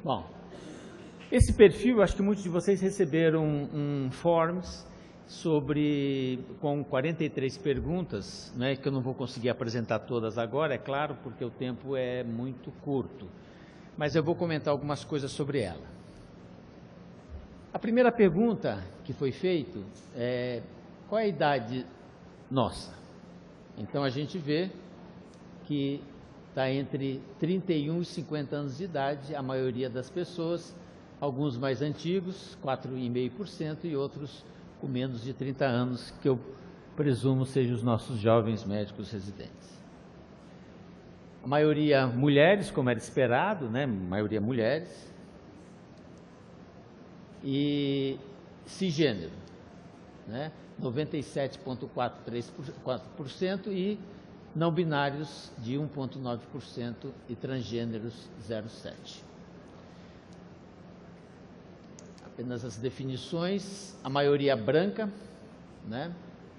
Bom, esse perfil, eu acho que muitos de vocês receberam forms com 43 perguntas, né, que eu não vou conseguir apresentar todas agora, é claro, porque o tempo é muito curto, mas eu vou comentar algumas coisas sobre ela. A primeira pergunta que foi feita é: qual é a idade nossa? Então a gente vê que está entre 31 e 50 anos de idade, a maioria das pessoas, alguns mais antigos, 4,5%, e outros com menos de 30 anos, que eu presumo sejam os nossos jovens médicos residentes. A maioria mulheres, como era esperado, né? Maioria mulheres. E cisgênero, né? 97,43% e não binários de 1,9% e transgêneros 0,7%. Apenas as definições: a maioria branca, né?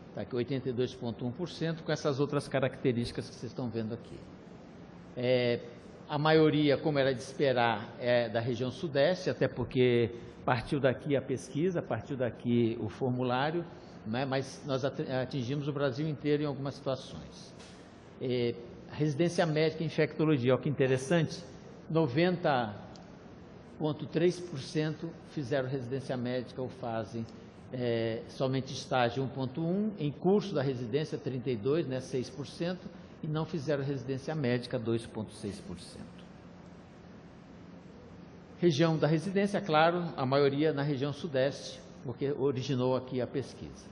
Está aqui 82,1%, com essas outras características que vocês estão vendo aqui. A maioria, como era de esperar, é da região sudeste, até porque partiu daqui a pesquisa, partiu daqui o formulário, né? Mas nós atingimos o Brasil inteiro em algumas situações. A residência médica em infectologia, olha que interessante, 90,3% fizeram residência médica ou fazem somente estágio 1,1%, em curso da residência 32%, né, 6%, e não fizeram residência médica 2,6%. Região da residência, claro, a maioria na região sudeste, porque originou aqui a pesquisa.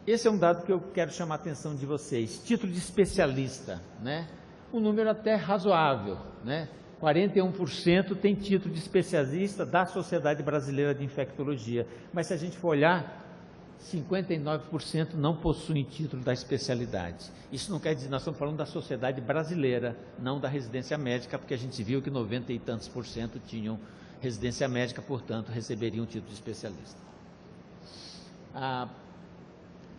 Esse é um dado que eu quero chamar a atenção de vocês. Título de especialista, né? Um número até razoável, né? 41% tem título de especialista da Sociedade Brasileira de Infectologia. Mas se a gente for olhar, 59% não possuem título da especialidade. Isso não quer dizer, nós estamos falando da sociedade brasileira, não da residência médica, porque a gente viu que 90 e tantos por cento tinham residência médica, portanto, receberiam título de especialista.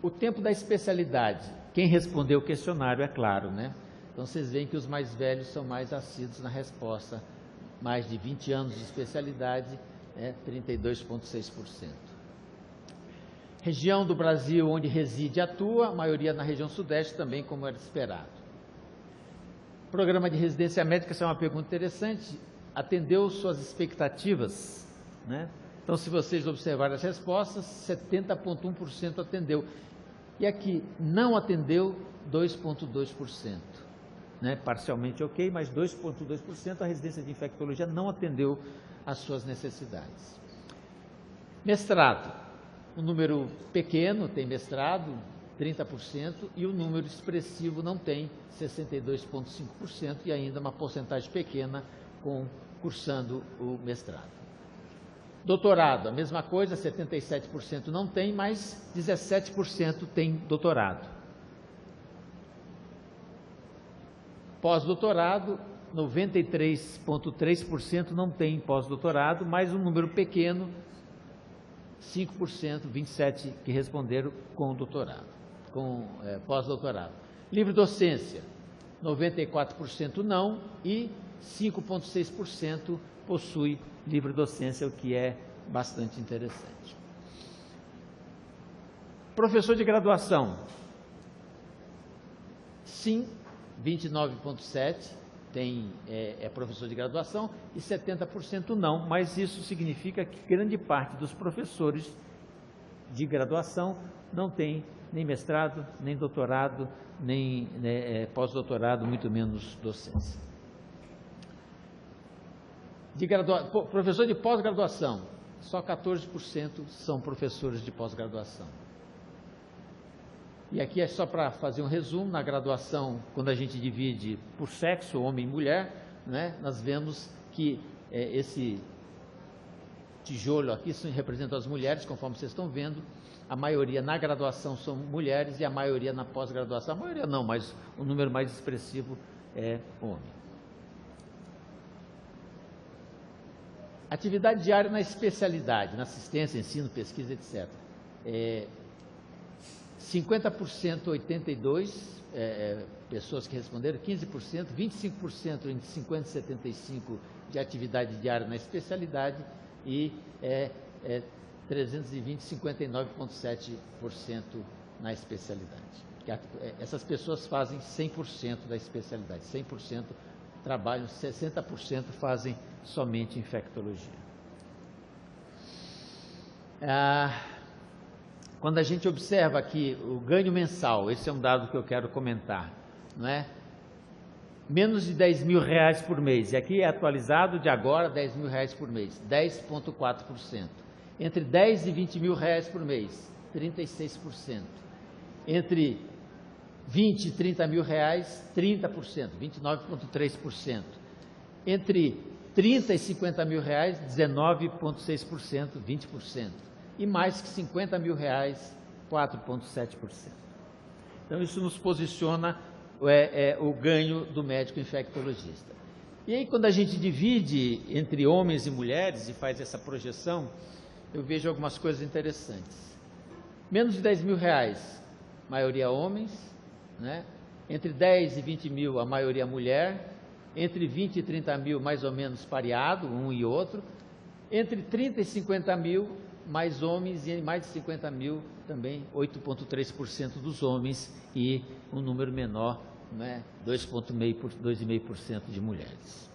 O tempo da especialidade, quem respondeu o questionário, é claro, né? Então, vocês veem que os mais velhos são mais assíduos na resposta. Mais de 20 anos de especialidade, 32,6%. Região do Brasil onde reside e atua, a maioria na região sudeste também, como era esperado. Programa de residência médica, essa é uma pergunta interessante, atendeu suas expectativas, né? Então, se vocês observarem as respostas, 70,1% atendeu. E aqui, não atendeu 2,2%. Né? Parcialmente ok, mas 2,2% a residência de infectologia não atendeu às suas necessidades. Mestrado, um número pequeno tem mestrado, 30%, e o número expressivo não tem, 62,5%, e ainda uma porcentagem pequena cursando o mestrado. Doutorado, a mesma coisa, 77% não tem, mas 17% tem doutorado. Pós-doutorado, 93,3% não tem pós-doutorado, mas um número pequeno, 5%, 27% que responderam com doutorado, com pós-doutorado. Livre docência, 94% não e 5,6% possui livre docência, o que é bastante interessante. Professor de graduação, sim, 29,7% é professor de graduação e 70% não, mas isso significa que grande parte dos professores de graduação não tem nem mestrado, nem doutorado, nem pós-doutorado, muito menos docência. Professor de pós-graduação, só 14% são professores de pós-graduação. E aqui é só para fazer um resumo: na graduação, quando a gente divide por sexo, homem e mulher, né, nós vemos que esse tijolo aqui representa as mulheres, conforme vocês estão vendo. A maioria na graduação são mulheres e a maioria na pós-graduação, a maioria não, mas o número mais expressivo é homem. Atividade diária na especialidade, na assistência, ensino, pesquisa, etc. 50% 82 pessoas que responderam, 15%, 25% entre 50 e 75 de atividade diária na especialidade e 320, 59,7% na especialidade. Essas pessoas fazem 100% da especialidade, 100% trabalham, 60% fazem somente infectologia. Quando a gente observa aqui o ganho mensal, esse é um dado que eu quero comentar, não é? Menos de R$10.000 por mês, e aqui é atualizado de agora, R$10.000 por mês, 10,4%. Entre R$10 e R$20.000 por mês, 36%. Entre R$20 e R$30.000, 30%, 29,3%. Entre R$30 e R$50.000, 19,6%, 20%. E mais que R$50.000, 4,7%. Então, isso nos posiciona o ganho do médico infectologista. E aí, quando a gente divide entre homens e mulheres e faz essa projeção, eu vejo algumas coisas interessantes. Menos de R$10.000, maioria homens, né? Entre 10 e 20 mil, a maioria mulher. Entre 20 e 30 mil, mais ou menos pareado, um e outro. Entre 30 e 50 mil, mais homens, e mais de 50 mil também, 8,3% dos homens e um número menor, né, 2,5% de mulheres.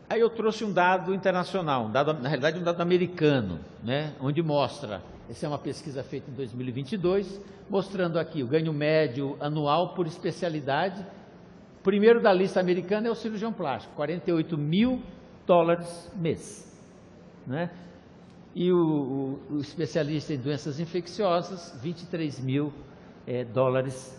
Aí eu trouxe um dado internacional, na realidade um dado americano, né, onde mostra, essa é uma pesquisa feita em 2022, mostrando aqui o ganho médio anual por especialidade. Primeiro da lista americana é o cirurgião plástico, $48.000 mês, né? E o especialista em doenças infecciosas, $23.000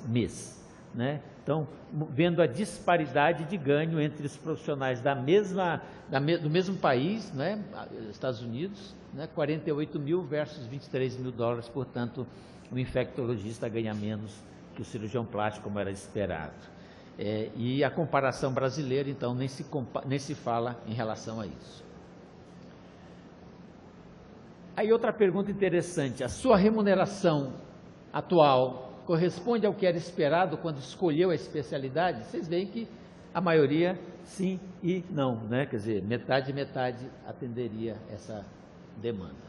mês, né? Então, vendo a disparidade de ganho entre os profissionais do mesmo país, né? Estados Unidos, né? 48.000 versus $23.000, portanto, o infectologista ganha menos que o cirurgião plástico, como era esperado. E a comparação brasileira, então, nem se fala em relação a isso. Aí outra pergunta interessante, a sua remuneração atual corresponde ao que era esperado quando escolheu a especialidade? Vocês veem que a maioria sim e não, né? Quer dizer, metade e metade atenderia essa demanda.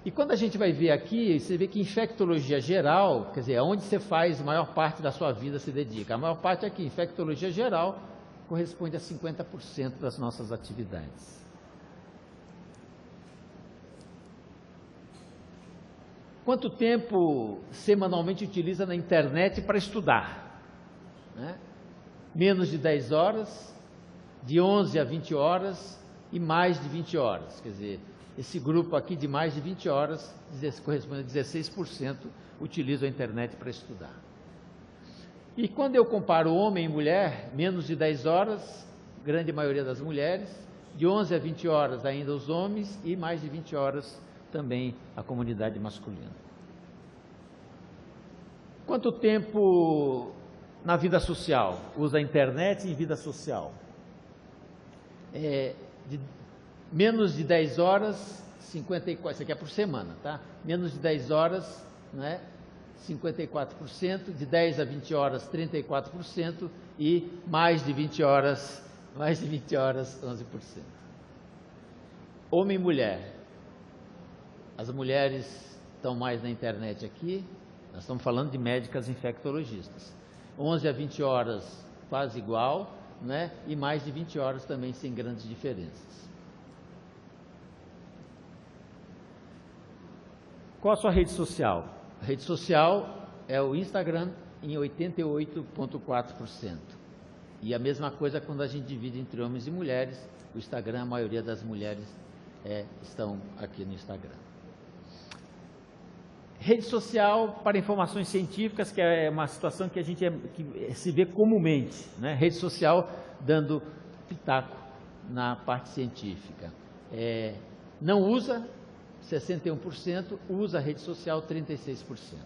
E quando a gente vai ver aqui, você vê que infectologia geral, quer dizer, onde você faz a maior parte da sua vida se dedica, a maior parte aqui, infectologia geral, corresponde a 50% das nossas atividades. Quanto tempo semanalmente utiliza na internet para estudar? Né? Menos de 10 horas, de 11 a 20 horas e mais de 20 horas. Quer dizer, esse grupo aqui de mais de 20 horas, corresponde a 16%, utiliza a internet para estudar. E quando eu comparo homem e mulher, menos de 10 horas, grande maioria das mulheres, de 11 a 20 horas ainda os homens e mais de 20 horas também a comunidade masculina. Quanto tempo na vida social? Usa a internet em vida social? Menos de 10 horas, 54%, isso aqui é por semana, tá? Menos de 10 horas, né? 54%, de 10 a 20 horas, 34%, e mais de 20 horas, 11%. Homem e mulher. As mulheres estão mais na internet aqui, nós estamos falando de médicas infectologistas. 11 a 20 horas faz igual, né? E mais de 20 horas também sem grandes diferenças. Qual a sua rede social? A rede social é o Instagram em 88,4%. E a mesma coisa quando a gente divide entre homens e mulheres, o Instagram, a maioria das mulheres estão aqui no Instagram. Rede social para informações científicas, que é uma situação que a gente que se vê comumente, né? Rede social dando pitaco na parte científica. Não usa, 61%, usa a rede social, 36%.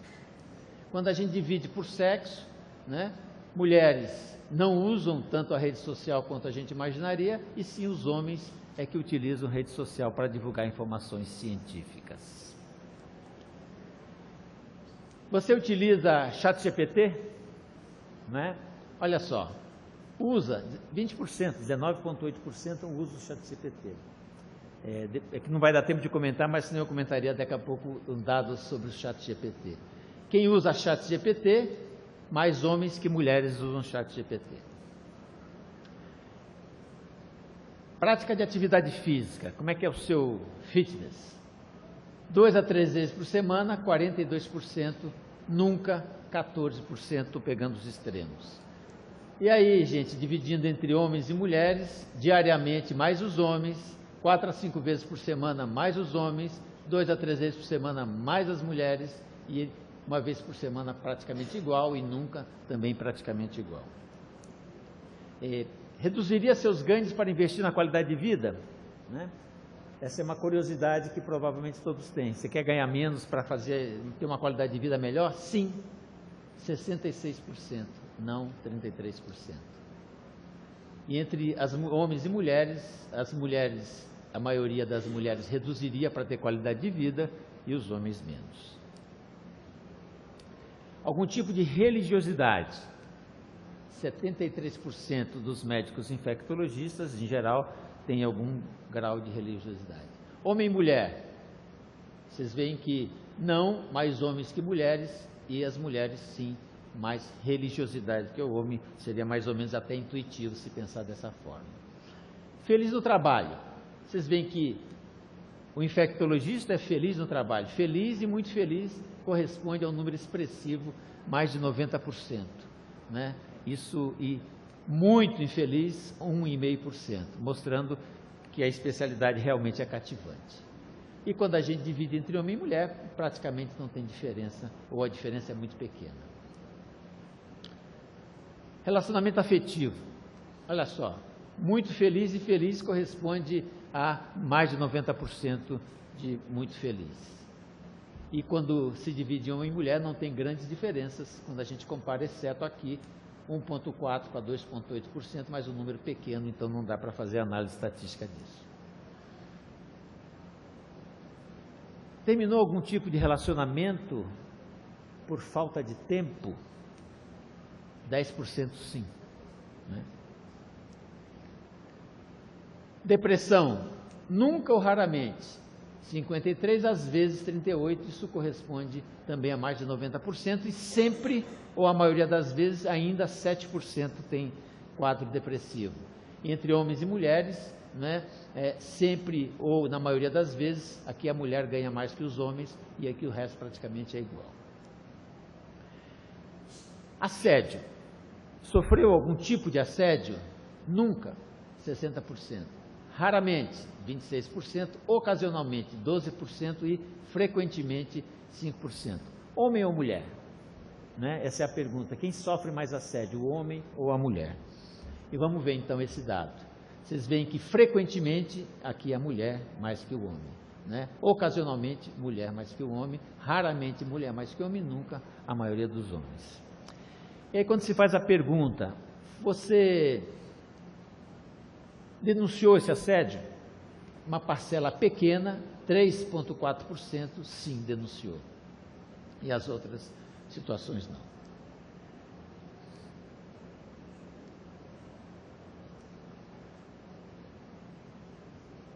Quando a gente divide por sexo, né? Mulheres não usam tanto a rede social quanto a gente imaginaria, e sim os homens é que utilizam rede social para divulgar informações científicas. Você utiliza ChatGPT? Né? Olha só, usa 20%, 19,8% usa o ChatGPT. É que não vai dar tempo de comentar, mas senão eu comentaria daqui a pouco um dado sobre o ChatGPT. Quem usa ChatGPT, mais homens que mulheres usam ChatGPT. Prática de atividade física, como é que é o seu fitness? 2 a 3 vezes por semana, 42%, nunca 14%, pegando os extremos. E aí, gente, dividindo entre homens e mulheres, diariamente mais os homens, 4 a 5 vezes por semana mais os homens, 2 a 3 vezes por semana mais as mulheres, e uma vez por semana praticamente igual e nunca também praticamente igual. Reduziria seus ganhos para investir na qualidade de vida? Né? Essa é uma curiosidade que provavelmente todos têm. Você quer ganhar menos para ter uma qualidade de vida melhor? Sim, 66%, não 33%. E entre homens e mulheres, a maioria das mulheres reduziria para ter qualidade de vida e os homens menos. Algum tipo de religiosidade. 73% dos médicos infectologistas, em geral, têm algum grau de religiosidade. Homem e mulher. Vocês veem que não mais homens que mulheres, e as mulheres sim, mais religiosidade que o homem, seria mais ou menos até intuitivo se pensar dessa forma. Feliz no trabalho. Vocês veem que o infectologista é feliz no trabalho. Feliz e muito feliz corresponde a um número expressivo, mais de 90%. Né? Isso, e muito infeliz, 1,5%, mostrando que a especialidade realmente é cativante. E quando a gente divide entre homem e mulher, praticamente não tem diferença, ou a diferença é muito pequena. Relacionamento afetivo. Olha só, muito feliz e feliz corresponde a mais de 90% de muito feliz. E quando se divide homem e mulher, não tem grandes diferenças, quando a gente compara, exceto aqui, 1,4% para 2,8%, mas um número pequeno, então não dá para fazer análise estatística disso. Terminou algum tipo de relacionamento por falta de tempo? 10% sim. Né? Depressão, nunca ou raramente? 53, às vezes 38, isso corresponde também a mais de 90%, e sempre, ou a maioria das vezes, ainda 7% tem quadro depressivo. Entre homens e mulheres, né, sempre, ou na maioria das vezes, aqui a mulher ganha mais que os homens, e aqui o resto praticamente é igual. Assédio. Sofreu algum tipo de assédio? Nunca, 60%. Raramente, 26%, ocasionalmente, 12% e frequentemente, 5%. Homem ou mulher? Né? Essa é a pergunta. Quem sofre mais assédio, o homem ou a mulher? E vamos ver então esse dado. Vocês veem que frequentemente, aqui a mulher mais que o homem. Né? Ocasionalmente, mulher mais que o homem. Raramente, mulher mais que o homem. Nunca a maioria dos homens. E aí quando se faz a pergunta, você denunciou esse assédio? Uma parcela pequena, 3,4%, sim, denunciou. E as outras situações não.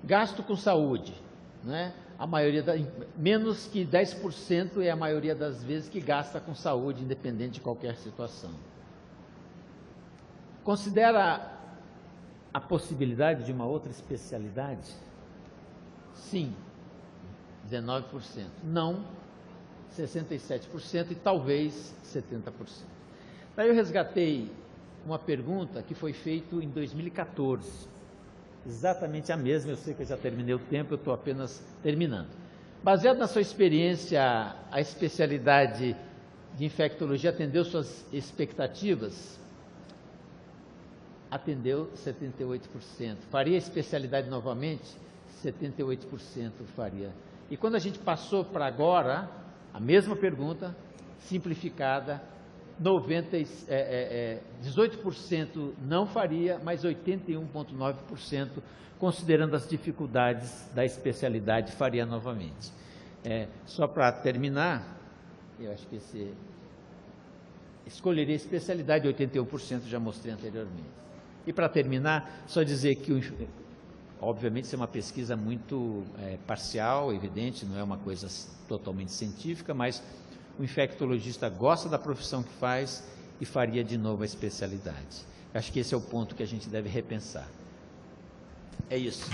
Gasto com saúde, né? A maioria menos que 10% é a maioria das vezes que gasta com saúde, independente de qualquer situação. Considera a possibilidade de uma outra especialidade? Sim, 19%. Não, 67% e talvez 70%. Daí eu resgatei uma pergunta que foi feita em 2014. Exatamente a mesma, eu sei que eu já terminei o tempo, eu estou apenas terminando. Baseado na sua experiência, a especialidade de infectologia atendeu suas expectativas? Atendeu 78%. Faria a especialidade novamente? 78% faria. E quando a gente passou para agora, a mesma pergunta, simplificada, 18% não faria, mas 81,9%, considerando as dificuldades da especialidade, faria novamente. Só para terminar, Eu acho que escolheria especialidade, 81% já mostrei anteriormente. E para terminar, só dizer que, obviamente, isso é uma pesquisa muito parcial, evidente, não é uma coisa totalmente científica, mas o infectologista gosta da profissão que faz e faria de novo a especialidade. Acho que esse é o ponto que a gente deve repensar. É isso.